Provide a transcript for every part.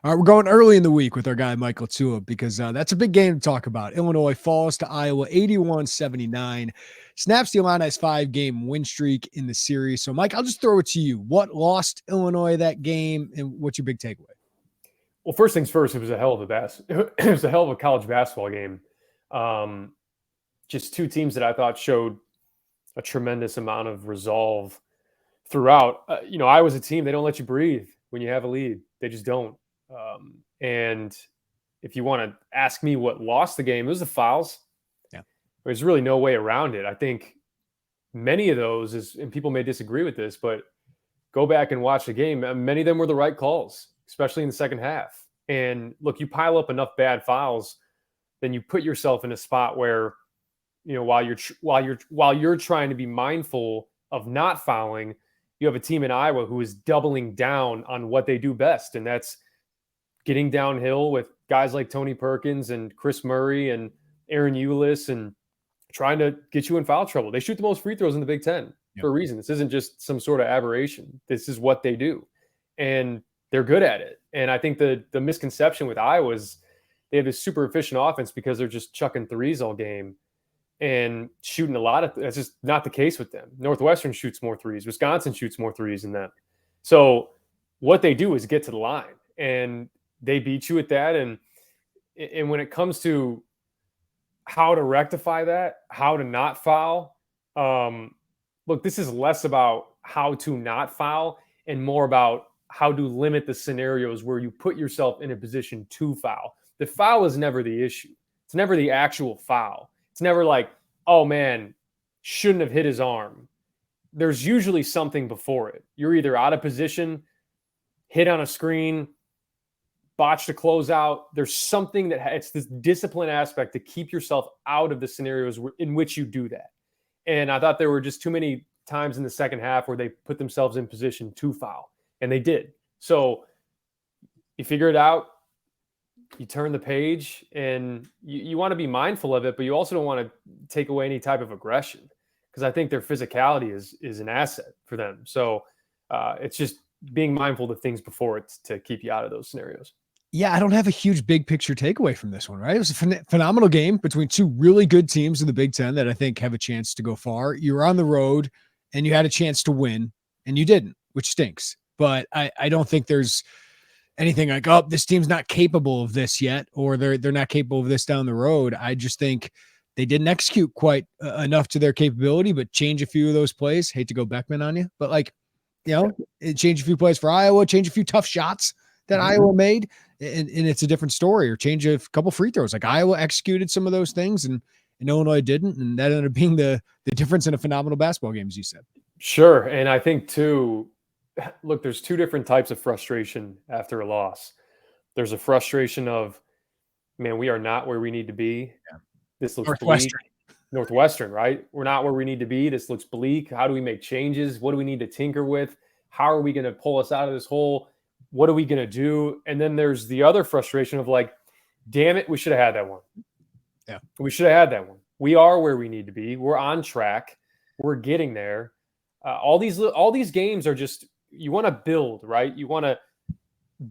All right, we're going early in the week with our guy, Mike LaTulip, because that's a big game to talk about. Illinois falls to Iowa 81-79, snaps the Illini's 5-game win streak in the series. So, Mike, I'll just throw it to you. What lost Illinois that game, and what's your big takeaway? Well, first things first, it was a hell of a college basketball game. Just two teams that I thought showed a tremendous amount of resolve throughout. Iowa's a team, they don't let you breathe when you have a lead. They just don't. And if you want to ask me what lost the game, it was the fouls. Yeah. There's really no way around it. I think many of those and people may disagree with this, but go back and watch the game. Many of them were the right calls, especially in the second half. And look, you pile up enough bad fouls, then you put yourself in a spot where, while you're trying to be mindful of not fouling, you have a team in Iowa who is doubling down on what they do best. And that's getting downhill with guys like Tony Perkins and Chris Murray and Aaron Eulis and trying to get you in foul trouble. They shoot the most free throws in the Big Ten for a reason. This isn't just some sort of aberration. This is what they do. And they're good at it. And I think the misconception with Iowa is they have this super efficient offense because they're just chucking threes all game and shooting a lot of – that's just not the case with them. Northwestern shoots more threes. Wisconsin shoots more threes than them. So what they do is get to the line. And they beat you at that. And when it comes to how to rectify that, how to not foul, look, this is less about how to not foul and more about how to limit the scenarios where you put yourself in a position to foul. The foul is never the issue. It's never the actual foul. It's never like, oh man, shouldn't have hit his arm. There's usually something before it. You're either out of position, hit on a screen, botched a closeout. There's something it's this discipline aspect to keep yourself out of the scenarios in which you do that. And I thought there were just too many times in the second half where they put themselves in position to foul, and they did. So you figure it out, you turn the page, and you want to be mindful of it, but you also don't want to take away any type of aggression because I think their physicality is an asset for them. So it's just being mindful of things before it to keep you out of those scenarios. Yeah, I don't have a huge big picture takeaway from this one, right? It was a phenomenal game between two really good teams in the Big Ten that I think have a chance to go far. You were on the road and you had a chance to win and you didn't, which stinks. But I don't think there's anything like, oh, this team's not capable of this yet, or they're not capable of this down the road. I just think they didn't execute quite enough to their capability, but change a few of those plays. Hate to go Beckman on you, but change a few plays for Iowa, change a few tough shots that Iowa made, and it's a different story, or change a couple free throws. Like Iowa executed some of those things and Illinois didn't, and that ended up being the difference in a phenomenal basketball game, as you said. Sure, and I think too, look, there's two different types of frustration after a loss. There's a frustration of, man, we are not where we need to be. Yeah. This looks bleak. Northwestern, right? We're not where we need to be. This looks bleak. How do we make changes? What do we need to tinker with? How are we going to pull us out of this hole? What are we going to do? And then there's the other frustration of like, damn it, we should have had that one. Yeah. We should have had that one. We are where we need to be. We're on track. We're getting there. All these games are just, you want to build, right? You want to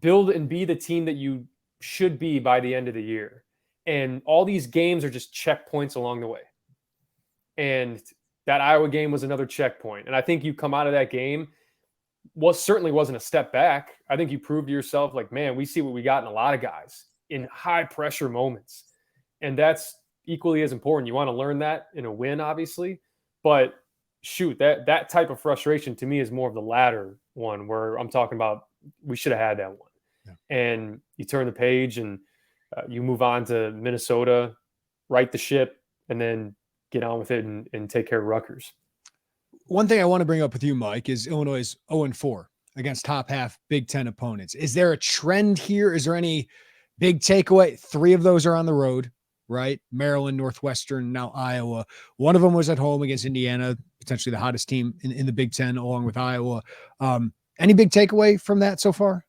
build and be the team that you should be by the end of the year. And all these games are just checkpoints along the way. And that Iowa game was another checkpoint. And I think you come out of that game, certainly wasn't a step back. I think you proved to yourself, like, man, we see what we got in a lot of guys in high pressure moments. And that's equally as important. You want to learn that in a win, obviously. But shoot, that type of frustration to me is more of the latter one, where I'm talking about we should have had that one. Yeah. And you turn the page and you move on to Minnesota, right the ship, and then get on with it and take care of Rutgers. One thing I want to bring up with you, Mike, is Illinois' 0-4 against top half Big Ten opponents. Is there a trend here? Is there any big takeaway? 3 of those are on the road, right? Maryland, Northwestern, now Iowa. One of them was at home against Indiana, potentially the hottest team in the Big Ten, along with Iowa. Any big takeaway from that so far?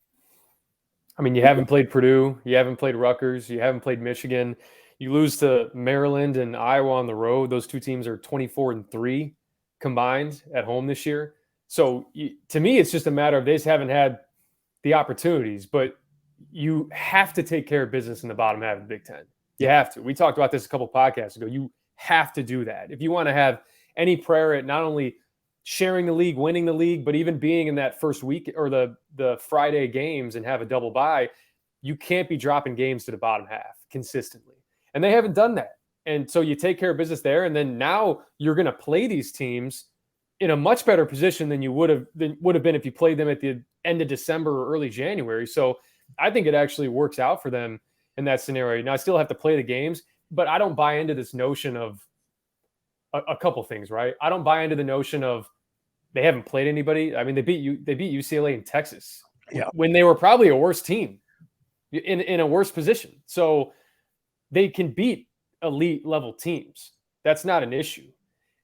I mean, you haven't played Purdue. You haven't played Rutgers. You haven't played Michigan. You lose to Maryland and Iowa on the road. Those two teams are 24-3 combined at home this year. So to me, it's just a matter of they just haven't had the opportunities. But you have to take care of business in the bottom half of the Big Ten. You have to. We talked about this a couple podcasts ago. You have to do that. If you want to have any prayer at not only sharing the league, winning the league, but even being in that first week or the Friday games and have a double bye, you can't be dropping games to the bottom half consistently. And they haven't done that. And so you take care of business there. And then now you're going to play these teams in a much better position than you would have been if you played them at the end of December or early January. So I think it actually works out for them in that scenario. Now I still have to play the games, but I don't buy into this notion of a couple things, right? I don't buy into the notion of they haven't played anybody. I mean, they beat UCLA in Texas when they were probably a worse team in a worse position. So they can beat elite level teams. That's not an issue.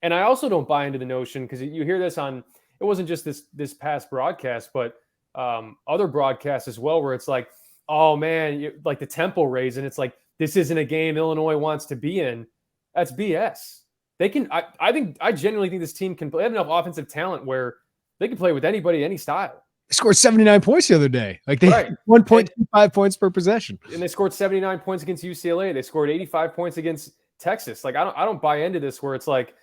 And I also don't buy into the notion, because you hear this on, it wasn't just this past broadcast, but other broadcasts as well, where it's like, oh man, like the tempo raise, and it's like, this isn't a game Illinois wants to be in. That's BS. They can, I genuinely think this team can play. They have enough offensive talent where they can play with anybody, any style. They scored 79 points the other day. Like they had 1.25 points per possession. And they scored 79 points against UCLA. They scored 85 points against Texas. Like I don't buy into this where it's like,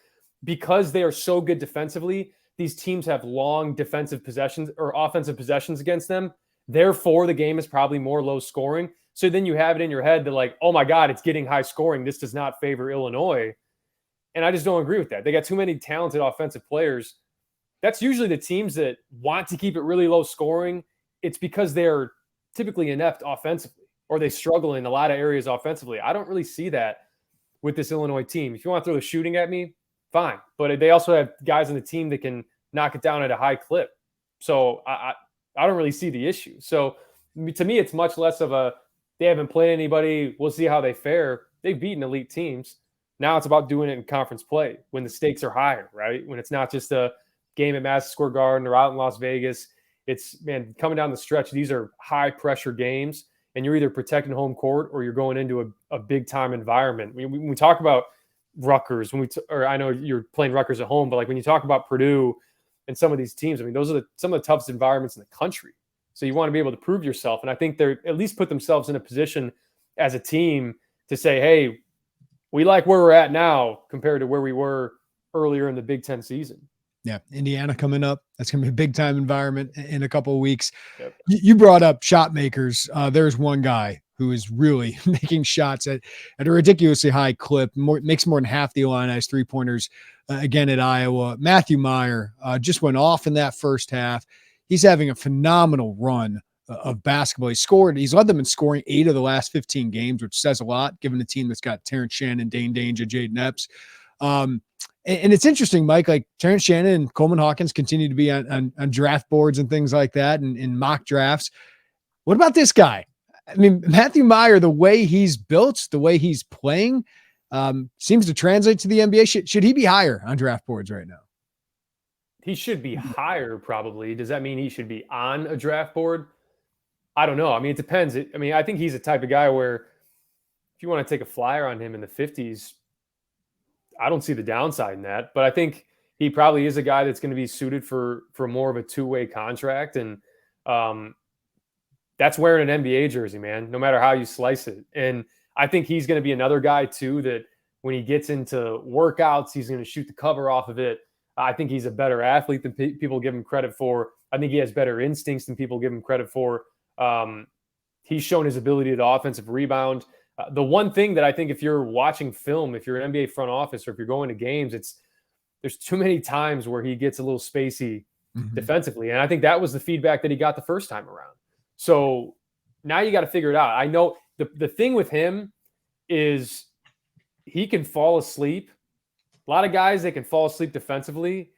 because they are so good defensively, these teams have long defensive possessions or offensive possessions against them. Therefore, the game is probably more low scoring. So then you have it in your head that like, oh my God, it's getting high scoring. This does not favor Illinois. And I just don't agree with that. They got too many talented offensive players. That's usually the teams that want to keep it really low scoring. It's because they're typically inept offensively, or they struggle in a lot of areas offensively. I don't really see that with this Illinois team. If you want to throw the shooting at me, fine. But they also have guys on the team that can knock it down at a high clip. So I don't really see the issue. So to me, it's much less of a, they haven't played anybody, we'll see how they fare. They've beaten elite teams. Now it's about doing it in conference play when the stakes are higher, right? When it's not just a game at Madison Square Garden or out in Las Vegas. It's, man, coming down the stretch, these are high pressure games, and you're either protecting home court or you're going into a big time environment. When we talk about Rutgers, or I know you're playing Rutgers at home, but like when you talk about Purdue and some of these teams, I mean, those are some of the toughest environments in the country. So you want to be able to prove yourself. And I think they're at least put themselves in a position as a team to say, hey, we like where we're at now compared to where we were earlier in the Big Ten season. Yeah. Indiana coming up. That's going to be a big time environment in a couple of weeks. Yep. You brought up shot makers. There's one guy who is really making shots at a ridiculously high clip, makes more than half the Illini's 3-pointers again at Iowa. Matthew Meyer just went off in that first half. He's having a phenomenal run of basketball. He's led them in scoring 8 of the last 15 games, which says a lot given the team that's got Terrence Shannon, Dane Danger, Jayden Epps. And it's interesting, Mike, like Terrence Shannon and Coleman Hawkins continue to be on draft boards and things like that and in mock drafts. What about this guy? I mean, Matthew Meyer, the way he's built, the way he's playing, seems to translate to the NBA. Should he be higher on draft boards right now? He should be higher, probably. Does that mean he should be on a draft board? I don't know. I mean, it depends. I think he's the type of guy where if you want to take a flyer on him in the 50s, I don't see the downside in that. But I think he probably is a guy that's going to be suited for more of a two-way contract. And that's wearing an NBA jersey, man, no matter how you slice it. And I think he's going to be another guy, too, that when he gets into workouts, he's going to shoot the cover off of it. I think he's a better athlete than people give him credit for. I think he has better instincts than people give him credit for. He's shown his ability to offensive rebound. The one thing that I think if you're watching film, if you're an NBA front office or if you're going to games, there's too many times where he gets a little spacey defensively. And I think that was the feedback that he got the first time around. So now you got to figure it out. I know the thing with him is he can fall asleep. A lot of guys, they can fall asleep defensively,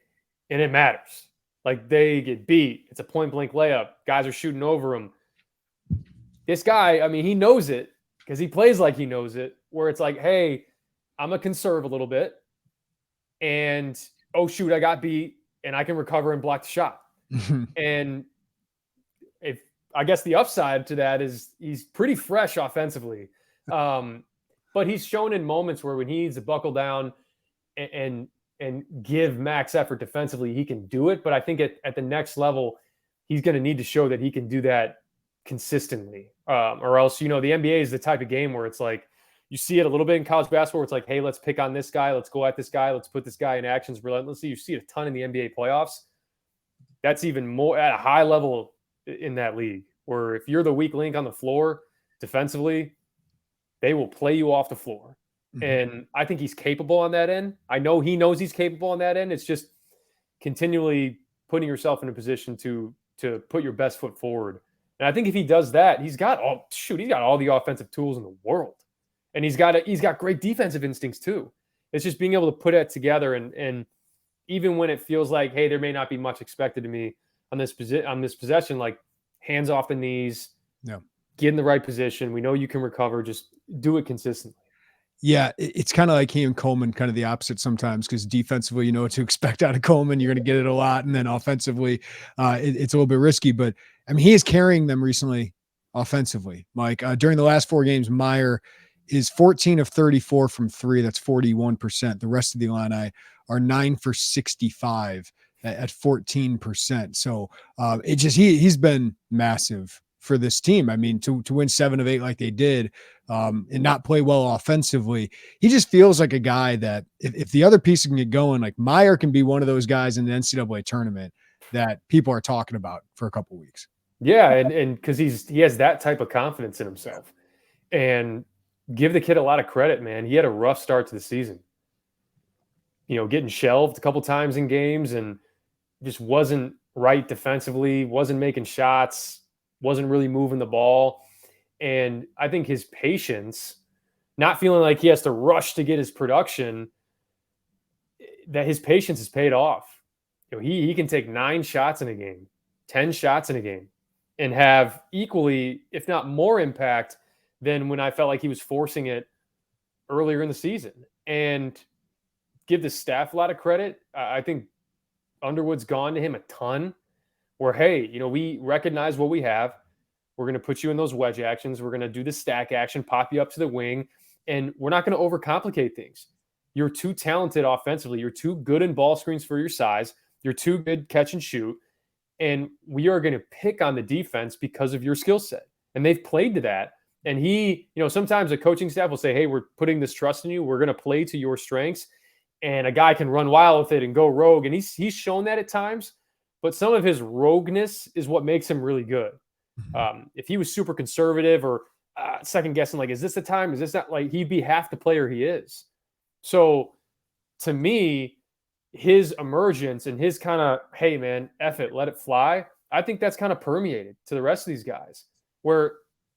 and it matters. Like they get beat. It's a point-blank layup. Guys are shooting over him. This guy, I mean, he knows it because he plays like he knows it, where it's like, hey, I'm going to conserve a little bit. And, oh, shoot, I got beat, and I can recover and block the shot. And I guess the upside to that is he's pretty fresh offensively. But he's shown in moments where when he needs to buckle down and give max effort defensively, he can do it. But I think at the next level, he's going to need to show that he can do that consistently. Or else, the NBA is the type of game where it's like, you see it a little bit in college basketball where it's like, hey, let's pick on this guy. Let's go at this guy. Let's put this guy in actions relentlessly. You see it a ton in the NBA playoffs. That's even more at a high level in that league, where if you're the weak link on the floor defensively, they will play you off the floor. Mm-hmm. And I think he's capable on that end. I know he knows he's capable on that end. It's just continually putting yourself in a position to put your best foot forward. And I think if he does that, he's got all the offensive tools in the world. And he's got great defensive instincts too. It's just being able to put it together. And even when it feels like, hey, there may not be much expected of me on this possession, like hands off the knees, get in the right position. We know you can recover. Just do it consistently. Yeah, it's kind of like he and Coleman, kind of the opposite sometimes, because defensively, you know what to expect out of Coleman. You're going to get it a lot. And then offensively, it's a little bit risky. But, I mean, he is carrying them recently offensively. Mike, during the last 4 games, Meyer is 14 of 34 from 3. That's 41%. The rest of the Illini are 9 for 65 at 14%. So he's been massive for this team. I mean, to win 7 of 8 like they did and not play well offensively, he just feels like a guy that if the other pieces can get going, like Meyer can be one of those guys in the NCAA tournament that people are talking about for a couple of weeks. Yeah, and because he has that type of confidence in himself. And give the kid a lot of credit, man. He had a rough start to the season. Getting shelved a couple times in games and just wasn't right defensively, wasn't making shots, wasn't really moving the ball. And I think his patience, not feeling like he has to rush to get his production, that his patience has paid off. He can take 9 shots in a game, 10 shots in a game, and have equally, if not more impact than when I felt like he was forcing it earlier in the season. And give the staff a lot of credit. I think Underwood's gone to him a ton where, hey, we recognize what we have. We're going to put you in those wedge actions. We're going to do the stack action, pop you up to the wing, and we're not going to overcomplicate things. You're too talented offensively. You're too good in ball screens for your size. You're too good catch and shoot. And we are going to pick on the defense because of your skill set. And they've played to that. And he, sometimes a coaching staff will say, hey, we're putting this trust in you. We're going to play to your strengths. And a guy can run wild with it and go rogue. And he's shown that at times. But some of his rogueness is what makes him really good. If he was super conservative or second guessing, like, is this the time? Is this not, like, he'd be half the player he is. So to me, his emergence and his kind of, hey, man, F it, let it fly. I think that's kind of permeated to the rest of these guys where,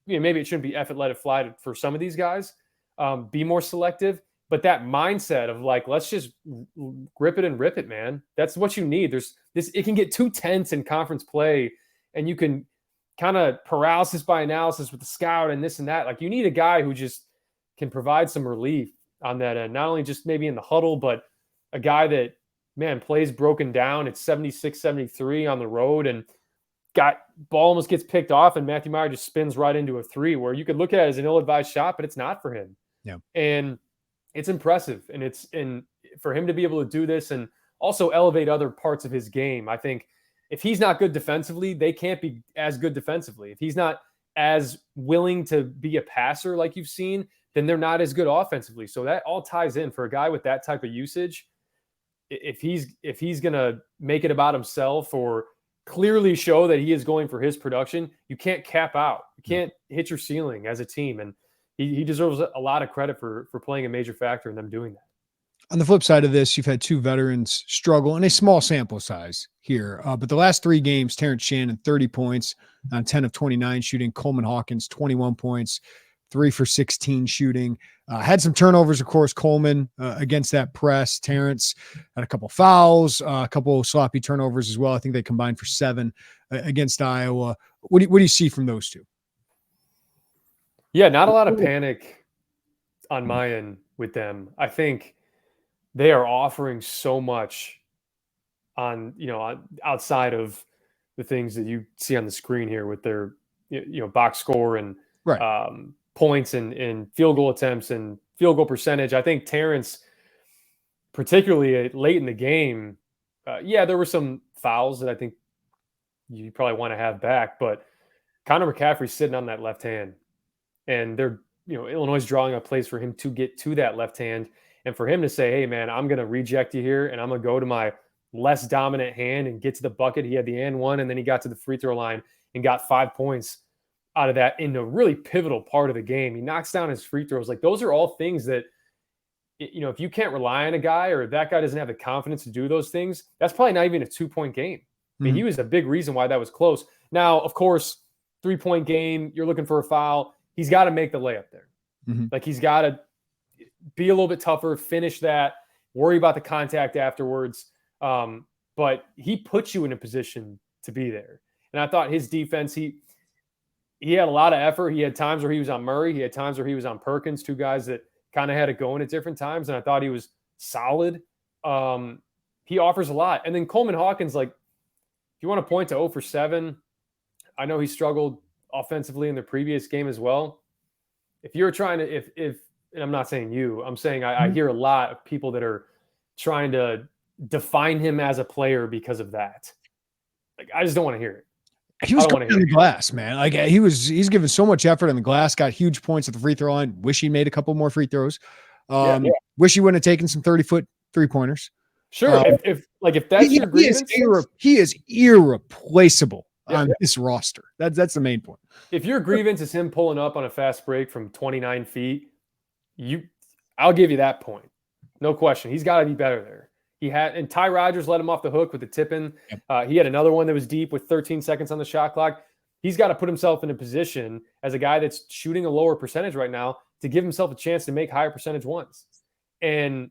maybe it shouldn't be F it, let it fly for some of these guys. Be more selective. But that mindset of like, let's just grip it and rip it, man. That's what you need. It can get too tense in conference play, and you can kind of paralysis by analysis with the scout and this and that. Like, you need a guy who just can provide some relief on that end, not only just maybe in the huddle, but a guy that, man, plays broken down. It's 76-73 on the road and ball almost gets picked off, and Matthew Meyer just spins right into a 3 where you could look at it as an ill-advised shot, but it's not for him. Yeah. And it's impressive. And for him to be able to do this and also elevate other parts of his game, I think if he's not good defensively, they can't be as good defensively. If he's not as willing to be a passer like you've seen, then they're not as good offensively. So that all ties in for a guy with that type of usage. If he's going to make it about himself or clearly show that he is going for his production, you can't cap out. You can't hit your ceiling as a team. And he deserves a lot of credit for playing a major factor in them doing that. On the flip side of this, you've had 2 veterans struggle in a small sample size here. But the last 3 games, Terrence Shannon, 30 points on 10 of 29 shooting. Coleman Hawkins, 21 points, 3 for 16 shooting. Had some turnovers, of course, Coleman against that press. Terrence had a couple fouls, a couple sloppy turnovers as well. I think they combined for 7 against Iowa. What do you see from those 2? Yeah, not a lot of panic on my end with them. I think they are offering so much on outside of the things that you see on the screen here with their box score and points and field goal attempts and field goal percentage. I think Terrence, particularly late in the game, there were some fouls that I think you probably want to have back, but Connor McCaffrey's sitting on that left hand, and they're, Illinois is drawing up plays for him to get to that left hand, and for him to say, hey, man, I'm going to reject you here, and I'm going to go to my less dominant hand and get to the bucket. He had the and one, and then he got to the free throw line and got 5 points out of that in a really pivotal part of the game. He knocks down his free throws. Like, those are all things that, if you can't rely on a guy, or that guy doesn't have the confidence to do those things, that's probably not even a 2-point game. I mean, he was a big reason why that was close. Now, of course, 3-point game, you're looking for a foul. He's got to make the layup there. Like, he's got to be a little bit tougher, finish that, worry about the contact afterwards. But he puts you in a position to be there. And I thought his defense, he had a lot of effort. He had times where he was on Murray. He had times where he was on Perkins, two guys that kind of had it going at different times. And I thought he was solid. He offers a lot. And then Coleman Hawkins, like, if you want to point to 0 for 7, I know he struggled offensively in the previous game as well. If you're trying to, if and I'm not saying you, I'm saying I hear a lot of people that are trying to define him as a player because of that. Like, I just don't want to hear it. He was going on the glass, man. Like, he's given so much effort on the glass, got huge points at the free throw line. Wish he made a couple more free throws. Wish he wouldn't have taken some 30-foot 3-pointers. Sure. If that's your grievance, he is irreplaceable on this roster. That's the main point. If your grievance is him pulling up on a fast break from 29 feet, I'll give you that point. No question. He's got to be better there. And Ty Rodgers let him off the hook with the tip-in. He had another one that was deep with 13 seconds on the shot clock. He's got to put himself in a position as a guy that's shooting a lower percentage right now to give himself a chance to make higher percentage ones. And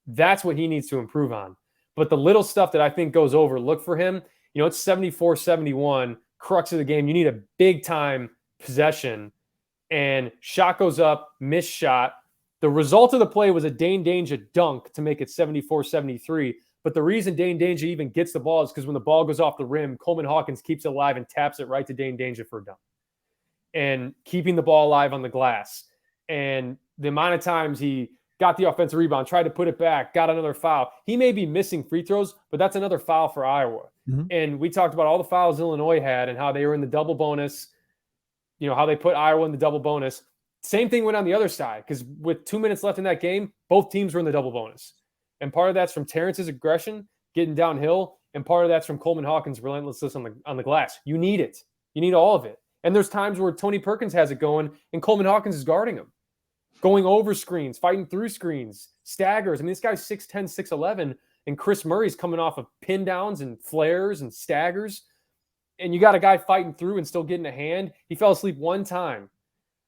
that's what he needs to improve on. But the little stuff that I think goes overlooked for him, it's 74-71, crux of the game. You need a big-time possession, and shot goes up, missed shot. The result of the play was a Dane Danger dunk to make it 74-73. But the reason Dane Danger even gets the ball is because when the ball goes off the rim, Coleman Hawkins keeps it alive and taps it right to Dane Danger for a dunk. And keeping the ball alive on the glass. And the amount of times he got the offensive rebound, tried to put it back, got another foul. He may be missing free throws, but that's another foul for Iowa. And we talked about all the fouls Illinois had and how they were in the double bonus, how they put Iowa in the double bonus. Same thing went on the other side, because with 2 minutes left in that game, both teams were in the double bonus. And part of that's from Terrence's aggression, getting downhill, and part of that's from Coleman Hawkins' relentlessness on the glass. You need it. You need all of it. And there's times where Tony Perkins has it going, and Coleman Hawkins is guarding him, going over screens, fighting through screens, staggers. I mean, this guy's 6'10", 6'11", and Chris Murray's coming off of pin downs and flares and staggers. And you got a guy fighting through and still getting a hand. He fell asleep one time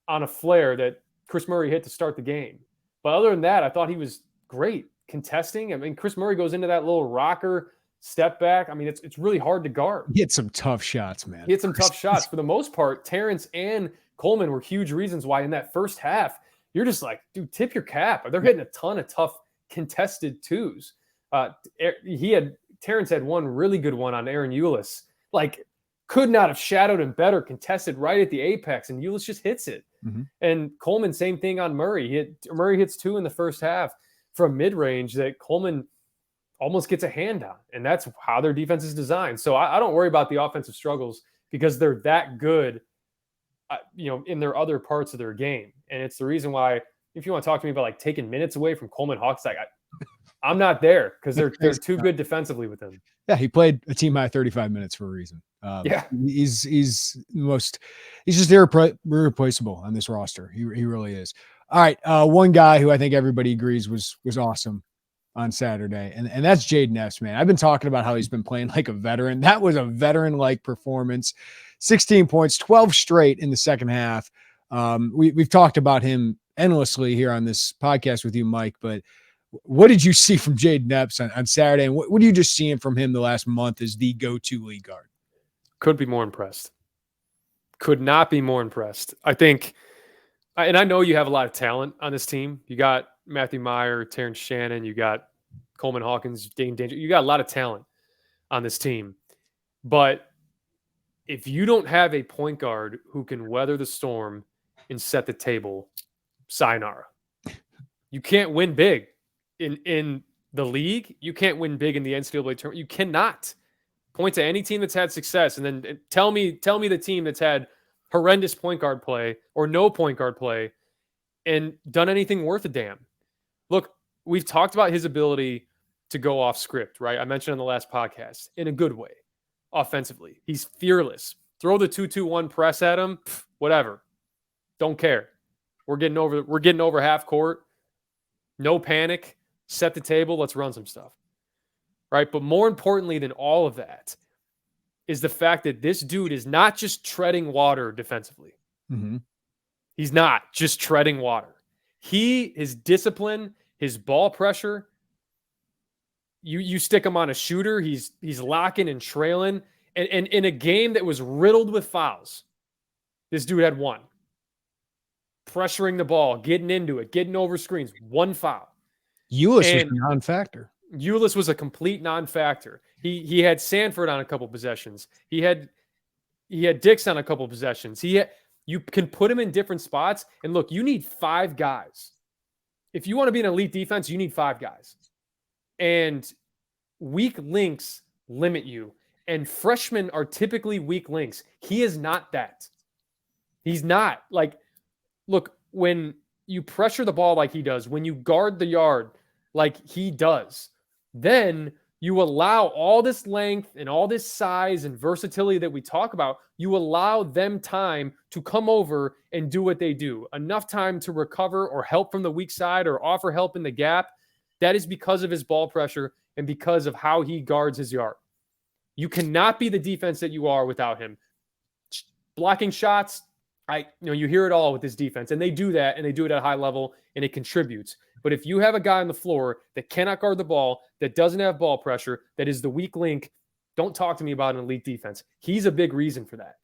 on a flare that Chris Murray hit to start the game. But other than that, I thought he was great contesting. I mean, Chris Murray goes into that little rocker step back. I mean, it's really hard to guard. He hit some tough shots, man. He hit some tough shots. For the most part, Terrence and Coleman were huge reasons why in that first half, you're just like, dude, tip your cap. They're hitting a ton of tough contested twos. Terrence had one really good one on Aaron Eulis. Like, could not have shadowed him better, contested right at the apex, and Eulis just hits it. And Coleman, same thing on Murray. Murray hits 2 in the first half from mid-range that Coleman almost gets a hand on, and that's how their defense is designed. So I don't worry about the offensive struggles because they're that good, in their other parts of their game. And it's the reason why, if you want to talk to me about like taking minutes away from Coleman Hawkins, like I'm not there because they're too good defensively with him. Yeah, he played a team high 35 minutes for a reason. He's just irreplaceable on this roster. He really is. All right, one guy who I think everybody agrees was awesome on Saturday, and that's Jayden Epps, man. I've been talking about how he's been playing like a veteran. That was a veteran-like performance. 16 points, 12 straight in the second half. We've talked about him endlessly here on this podcast with you, Mike, but what did you see from Jayden Epps on Saturday, and what are you just seeing from him the last month as the go-to lead guard? Could be more impressed. Could not be more impressed. I think, and I know you have a lot of talent on this team. You got Matthew Meyer, Terrence Shannon, you got Coleman Hawkins, Dane Danger. You got a lot of talent on this team. But if you don't have a point guard who can weather the storm and set the table, sayonara. You can't win big in the league. You can't win big in the NCAA tournament. You cannot point to any team that's had success and then tell me the team that's had horrendous point guard play or no point guard play and done anything worth a damn. Look, we've talked about his ability to go off script, right? I mentioned on the last podcast, in a good way, offensively. He's fearless. Throw the 2-2-1 press at him, whatever. Don't care. We're getting over half court. No panic. Set the table. Let's run some stuff. Right? But more importantly than all of that is the fact that this dude is not just treading water defensively. Mm-hmm. He's not just treading water. His discipline, his ball pressure, you stick him on a shooter, he's locking and trailing. And in a game that was riddled with fouls, this dude had one. Pressuring the ball, getting into it, getting over screens, one foul. Ulis was a non-factor. Ulis was a complete non-factor. He had Sanford on a couple possessions. He had Dix on a couple possessions. You can put him in different spots. And look, you need 5 guys. If you want to be an elite defense, you need 5 guys. And weak links limit you. And freshmen are typically weak links. He is not that. He's not. Like, look, when you pressure the ball like he does, when you guard the yard like he does, then you allow all this length and all this size and versatility that we talk about. You allow them time to come over and do what they do. Enough time to recover or help from the weak side or offer help in the gap. That is because of his ball pressure and because of how he guards his yard. You cannot be the defense that you are without him. Blocking shots, you hear it all with this defense, and they do that, and they do it at a high level, and it contributes. But if you have a guy on the floor that cannot guard the ball, that doesn't have ball pressure, that is the weak link, don't talk to me about an elite defense. He's a big reason for that.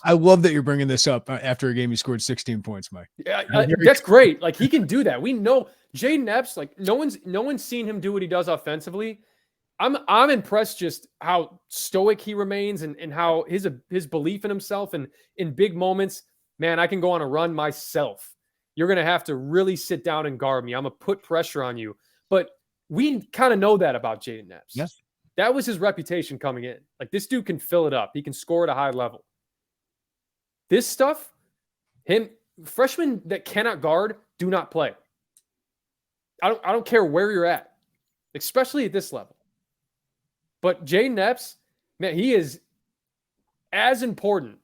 I love that you're bringing this up after a game he scored 16 points, Mike. Yeah, that's great. Like, he can do that. We know Jayden Epps. Like, no one's seen him do what he does offensively. I'm impressed just how stoic he remains and how his belief in himself and in big moments. Man, I can go on a run myself. You're going to have to really sit down and guard me. I'm going to put pressure on you. But we kind of know that about Jayden Epps. Yes. That was his reputation coming in. Like, this dude can fill it up. He can score at a high level. This stuff, freshmen that cannot guard do not play. I don't care where you're at, especially at this level. But Jayden Epps, man, he is as important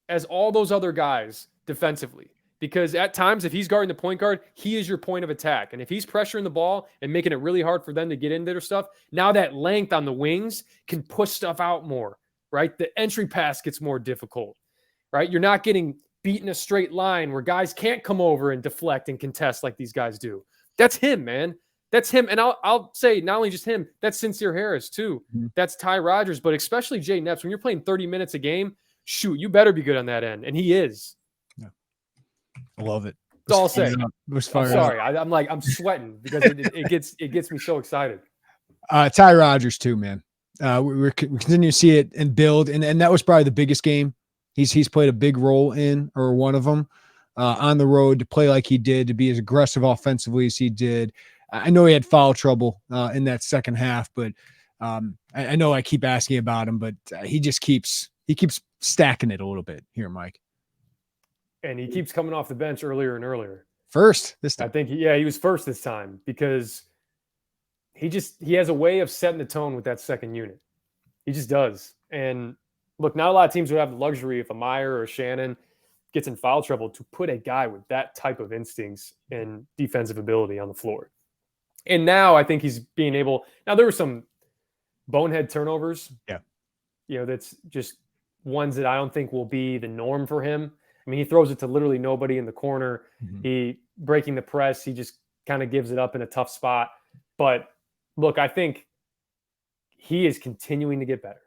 as all those other guys defensively. Because at times, if he's guarding the point guard, he is your point of attack. And if he's pressuring the ball and making it really hard for them to get into their stuff, now that length on the wings can push stuff out more, right? The entry pass gets more difficult, right? You're not getting beat in a straight line where guys can't come over and deflect and contest like these guys do. That's him, man. That's him. And I'll say not only just him, that's Sincere Harris too. Mm-hmm. That's Ty Rodgers, but especially Jayden Epps. When you're playing 30 minutes a game, shoot, you better be good on that end. And he is. Yeah. I love it. That's all I'll say. I'm sorry. I'm sweating because it gets me so excited. Ty Rodgers too, man. We continue to see it and build. And that was probably the biggest game he's played a big role in, or one of them, on the road, to play like he did, to be as aggressive offensively as he did. I know he had foul trouble in that second half, but I know I keep asking about him, but he keeps stacking it a little bit here, Mike. And he keeps coming off the bench earlier and earlier. First this time. I think he was first this time because he has a way of setting the tone with that second unit. He just does. And look, not a lot of teams would have the luxury if a Meyer or a Shannon gets in foul trouble to put a guy with that type of instincts and defensive ability on the floor. And now I think he's being able – now there were some bonehead turnovers. Yeah. That's just ones that I don't think will be the norm for him. I mean, he throws it to literally nobody in the corner. Mm-hmm. He breaking the press. He just kind of gives it up in a tough spot. But look, I think he is continuing to get better.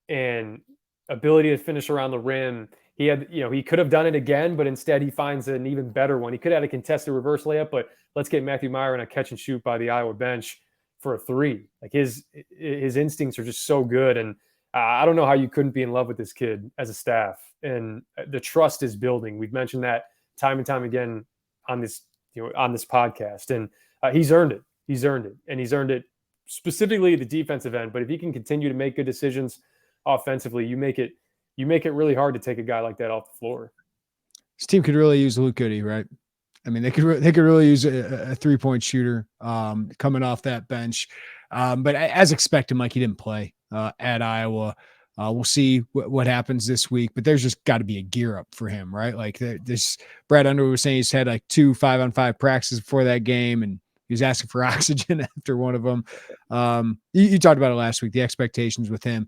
And ability to finish around the rim. He could have done it again, but instead he finds an even better one. He could have had a contested reverse layup, but let's get Matthew Meyer in a catch and shoot by the Iowa bench for a 3. Like, his instincts are just so good. And I don't know how you couldn't be in love with this kid as a staff. And the trust is building. We've mentioned that time and time again on this podcast. And he's earned it. He's earned it. And he's earned it specifically at the defensive end. But if he can continue to make good decisions offensively, you make it you make it really hard to take a guy like that off the floor. This team could really use Luke Goody, right? I mean, they could really use a 3-point shooter coming off that bench. But as expected, Mike, he didn't play at Iowa. We'll see what happens this week, but there's just got to be a gear up for him, right? Like this, Brad Underwood was saying he's had like 2 5-on-5 practices before that game, and he was asking for oxygen after one of them. You talked about it last week, the expectations with him.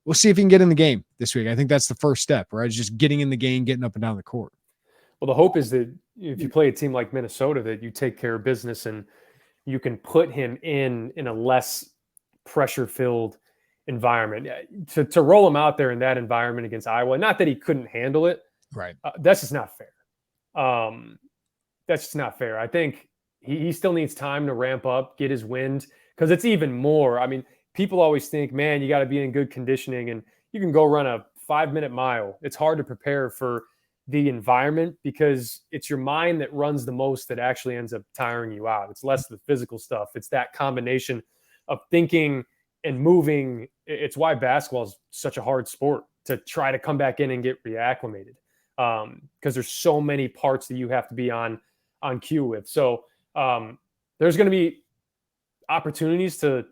We'll see if he can get in the game this week. I think that's the first step, right? It's just getting in the game, getting up and down the court. Well, the hope is that if you play a team like Minnesota, that you take care of business and you can put him in a less pressure-filled environment. To roll him out there in that environment against Iowa, not that he couldn't handle it. Right. That's just not fair. That's just not fair. I think he still needs time to ramp up, get his wind, because it's even more. I mean, people always think, man, you got to be in good conditioning and you can go run a 5-minute mile. It's hard to prepare for the environment because it's your mind that runs the most that actually ends up tiring you out. It's less the physical stuff. It's that combination of thinking and moving. It's why basketball is such a hard sport, to try to come back in and get reacclimated, because there's so many parts that you have to be on cue with. So there's going to be opportunities to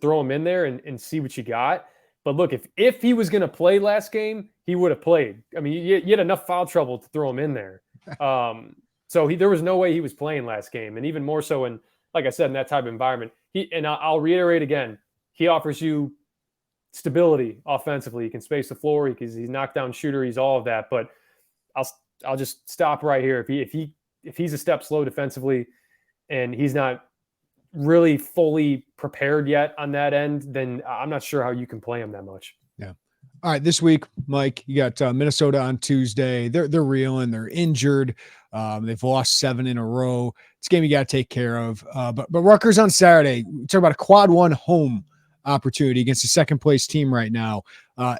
throw him in there and see what you got. But look, if he was going to play last game, he would have played. I mean, you had enough foul trouble to throw him in there. So there was no way he was playing last game. And even more so in, like I said, in that type of environment. I'll reiterate again, he offers you stability offensively. He can space the floor. He's a knockdown shooter. He's all of that. But I'll just stop right here. If he's a step slow defensively and he's not really fully prepared yet on that end, then I'm not sure how you can play him that much. Yeah. All right. This week, Mike, you got Minnesota on Tuesday. They're reeling. They're injured. They've lost 7 in a row. It's a game you got to take care of. But Rutgers on Saturday. We talk about a quad 1 home opportunity against the second place team right now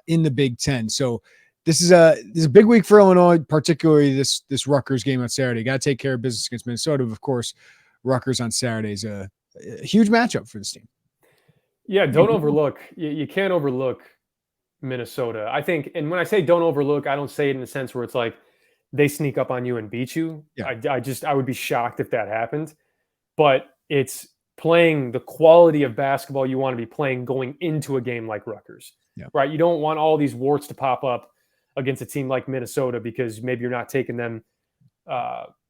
in the Big Ten. So this is a big week for Illinois, particularly this Rutgers game on Saturday. Got to take care of business against Minnesota. Of course, Rutgers on Saturday is a huge matchup for this team. Yeah, don't overlook. You can't overlook Minnesota, I think. And when I say don't overlook, I don't say it in the sense where it's like they sneak up on you and beat you. Yeah. I would be shocked if that happened. But it's playing the quality of basketball you want to be playing going into a game like Rutgers. Yeah. Right? You don't want all these warts to pop up against a team like Minnesota because maybe you're not taking them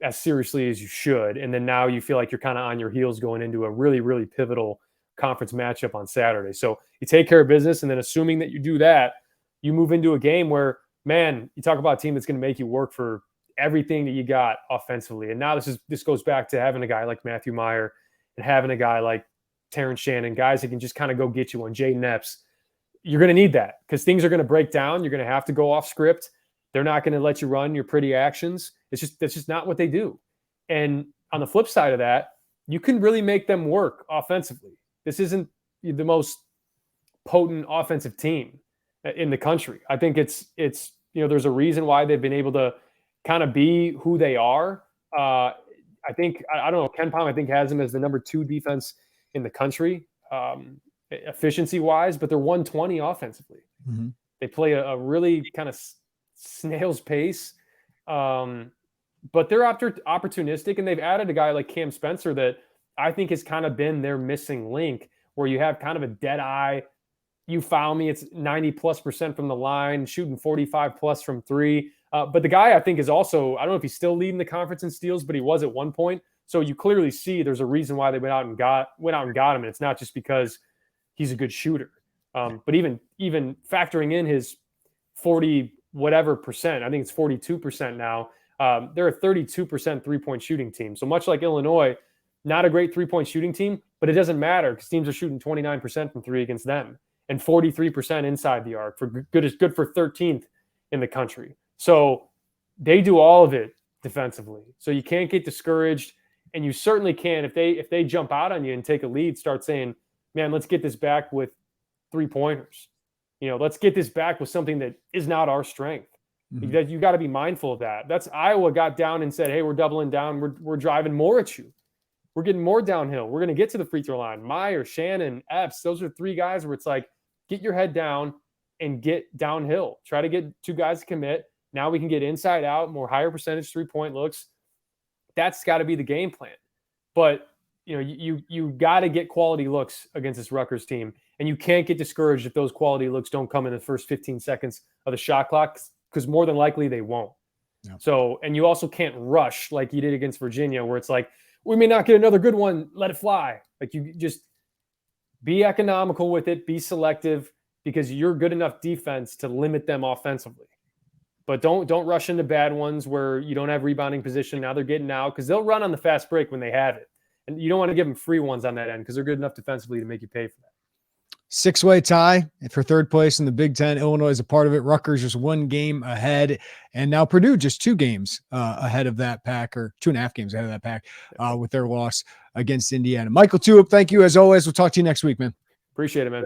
as seriously as you should. And then now you feel like you're kind of on your heels going into a really, really pivotal conference matchup on Saturday. So you take care of business, and then assuming that you do that, you move into a game where, man, you talk about a team that's going to make you work for everything that you got offensively. And now this goes back to having a guy like Matthew Meyer and having a guy like Terrence Shannon, guys that can just kind of go get you on Jayden Epps. You're going to need that because things are going to break down. You're going to have to go off script. They're not going to let you run your pretty actions. That's just not what they do. And on the flip side of that, you can really make them work offensively. This isn't the most potent offensive team in the country. I think it's there's a reason why they've been able to kind of be who they are. I think, I don't know, Ken Pom, I think, has them as the number 2 defense in the country, efficiency-wise, but they're 120 offensively. Mm-hmm. They play a really kind of snail's pace, but they're opportunistic, and they've added a guy like Cam Spencer that I think has kind of been their missing link, where you have kind of a dead eye. You foul me, it's 90+% from the line, shooting 45+ from 3. But the guy, I think, is also, I don't know if he's still leading the conference in steals, but he was at one point. So you clearly see there's a reason why they went out and got him. And it's not just because he's a good shooter. But even factoring in his 40 whatever percent, I think it's 42% now. They're a 32% 3-point shooting team. So much like Illinois, not a great 3-point shooting team, but it doesn't matter because teams are shooting 29% from 3 against them and 43% inside the arc. For good for 13th in the country. So they do all of it defensively. So you can't get discouraged, and you certainly can if they jump out on you and take a lead, start saying, man, let's get this back with 3-pointers. Let's get this back with something that is not our strength. Mm-hmm. You got to be mindful of that. That's Iowa got down and said, hey, we're doubling down. We're driving more at you. We're getting more downhill. We're going to get to the free throw line. Meyer, Shannon, Epps, those are 3 guys where it's like, get your head down, and get downhill. Try to get two guys to commit. Now we can get inside out, more higher percentage 3-point looks. That's got to be the game plan. But you got to get quality looks against this Rutgers team, and you can't get discouraged if those quality looks don't come in the first 15 seconds of the shot clock, because more than likely they won't. Yeah. So, and you also can't rush like you did against Virginia, where it's like, we may not get another good one, let it fly. Like, you just be economical with it, be selective, because you're good enough defense to limit them offensively. But don't rush into bad ones where you don't have rebounding position. Now they're getting out, because they'll run on the fast break when they have it. And you don't want to give them free ones on that end, because they're good enough defensively to make you pay for that. 6-way tie for third place in the Big Ten. Illinois is a part of it. Rutgers just 1 game ahead. And now Purdue just 2 games ahead of that pack, or 2.5 games ahead of that pack with their loss against Indiana. Mike LaTulip, thank you as always. We'll talk to you next week, man. Appreciate it, man.